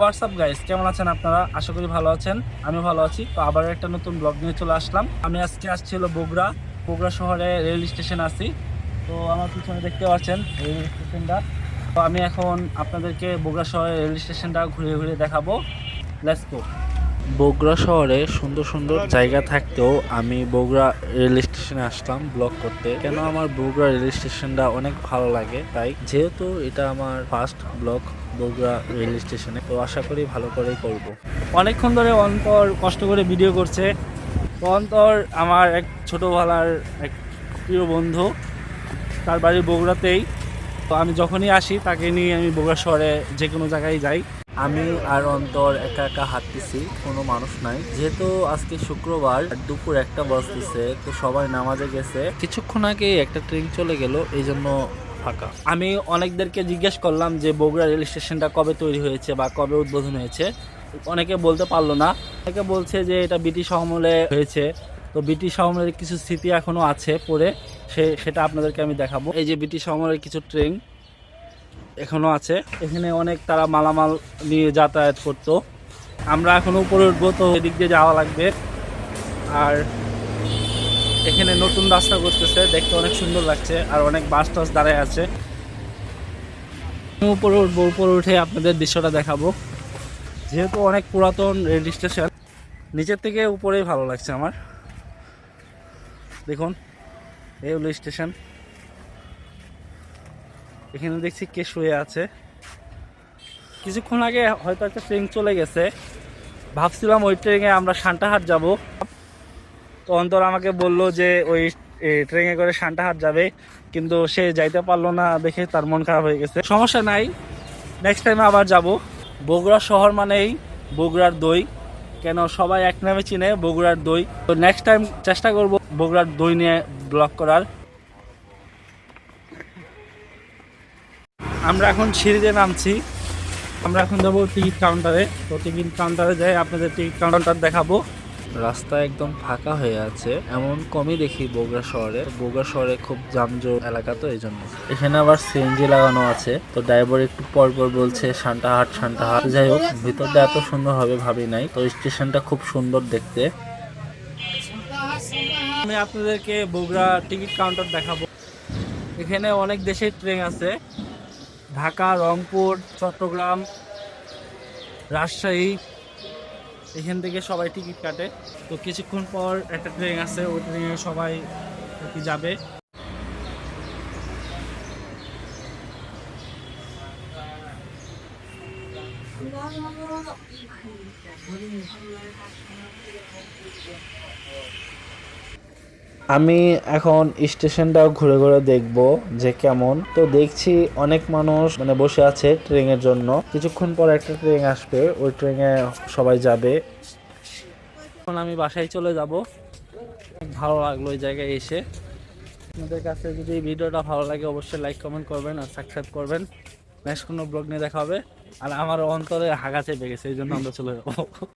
WhatsApp guys, কেমন আছেন আপনারা? আশা করি ভালো আছেন। আমি ভালো আছি। তো আবার একটা নতুন ব্লগ নিয়ে চলে আসলাম। আমি আজকে আসছি হলো বগুড়া শহরে রেল স্টেশন আছি। তো আমার পিছনে দেখতে পাচ্ছেন রেল স্টেশনটা। তো আমি এখন আপনাদেরকে বগুড়া শহরের রেল স্টেশনটা ঘুরে ঘুরে দেখাবো। Let's go. বগুড়া শহরে সুন্দর সুন্দর জায়গা থাকতেও আমি বগুড়া রেল স্টেশনে আসলাম ব্লগ করতে। কেন আমার বগুড়া রেল স্টেশনটা অনেক ভালো লাগে, তাই যেহেতু এটা আমার ফার্স্ট ব্লগ বগুড়া রেল স্টেশনে, তো আশা করি ভালো করেই করব। অনেকক্ষণ ধরে অন্তর কষ্ট করে ভিডিও করছে। তো অন্তর আমার এক ছোটোবেলার এক প্রিয় বন্ধু, তার বাড়ি বগুড়াতেই। তো আমি যখনই আসি তাকে নিয়ে আমি বগুড়া শহরে যে কোনো জায়গায় যাই। আমি আর অন্তর একা একা হাঁটতেছি, কোনো মানুষ নাই। যেহেতু আজকে শুক্রবার দুপুর 1টা বাজতেছে, তো সবাই নামাজে গেছে। কিছুক্ষণ আগে একটা ট্রেন চলে গেল, এই জন্য ফাঁকা। আমি অনেকদেরকে জিজ্ঞেস করলাম যে বগুড়া রেল স্টেশনটা কবে তৈরি হয়েছে বা কবে উদ্বোধন হয়েছে। অনেকে বলতে পারলো না। অনেকে বলছে যে এটা ব্রিটিশ আমলে হয়েছে। তো ব্রিটিশ আমলের কিছু স্মৃতি এখনো আছে পড়ে, সেটা আপনাদেরকে আমি দেখাবো। এই যে ব্রিটিশ আমলের কিছু ট্রেন এখনো আছে। এখানে অনেক তারা মালামাল নিয়ে যাতায়াত করতো। আমরা এখন উপরে উঠবো, তো এদিক দিয়ে যাওয়া লাগবে। আর এখানে নতুন রাস্তা করতেছে, দেখতে অনেক সুন্দর লাগছে। আর অনেক বাস টাস দাঁড়ায় আছে। উপরে উঠবো, উপরে উঠে আপনাদের দৃশ্যটা দেখাবো। যেহেতু অনেক পুরাতন রেল স্টেশন, নিচের থেকে উপরেই ভালো লাগছে আমার। দেখুন, এই হলো স্টেশন। এখানে দেখছি কে শুয়ে আছে। কিছুক্ষণ আগে হয়তো একটা ট্রেন চলে গেছে, ভাবছিলাম ওই ট্রেনে আমরা সান্তাহার যাব। তো অন্তর আমাকে বলল যে ওই ট্রেনে করে সান্তাহার যাবে, কিন্তু সে যাইতে পারলো না দেখে তার মন খারাপ হয়ে গেছে। সমস্যা নাই, নেক্সট টাইমে আবার যাব। বগুড়া শহর মানেই বগুড়ার দই, কেন সবাই এক নামে চিনে বগুড়ার দই। তো নেক্সট টাইম চেষ্টা করব বগুড়ার দই নিয়ে ব্লগ করার। আমরা এখন সিঁড়িতে নামছি। আমরা এখন যাবো টিকিট কাউন্টারে। তো টিকিট কাউন্টারে যাই আপনাদের টিকিট কাউন্টার দেখাবো। রাস্তা একদম ফাঁকা হয়ে আছে, এমন কমই দেখি বগুড়া শহরে। বগুড়া শহরে খুব যানজট এলাকা, তো এই জন্য এখানে আবার সিএনজি লাগানো আছে। তো ড্রাইভার একটু পর পর বলছে সান্তাহার সান্তাহার। যাই হোক, ভিতরটা এত সুন্দর হবে ভাবি নাই। তো স্টেশনটা খুব সুন্দর দেখতে। আমি আপনাদেরকে বগুড়া টিকিট কাউন্টার দেখাবো। এখানে অনেক দেশের ট্রেন আছে, ঢাকা, রংপুর, চট্টগ্রাম, রাজশাহী। এখান থেকে সবাই টিকিট কাটে। তো কিছুক্ষণ পর একটা ট্রেন আছে, ওই ট্রেনে সবাই যাবে। আমি এখন স্টেশনটাও ঘুরে ঘুরে দেখব যে কেমন। তো দেখছি অনেক মানুষ বসে আছে ট্রেনের জন্য। কিছুক্ষণ পর একটা ট্রেন আসবে, ওই ট্রেনে সবাই যাবে। এখন আমি বাসায় চলে যাব। ভালো লাগলো এই জায়গায় এসে। আপনাদের কাছে যদি ভিডিওটা ভালো লাগে অবশ্যই লাইক কমেন্ট করবেন আর সাবস্ক্রাইব করবেন। নেক্সট কোনো ব্লগ নিয়ে দেখা হবে। আর আমার অন্তরে হাগা চেপে গেছে, এই জন্য আমরা চলে যাবো।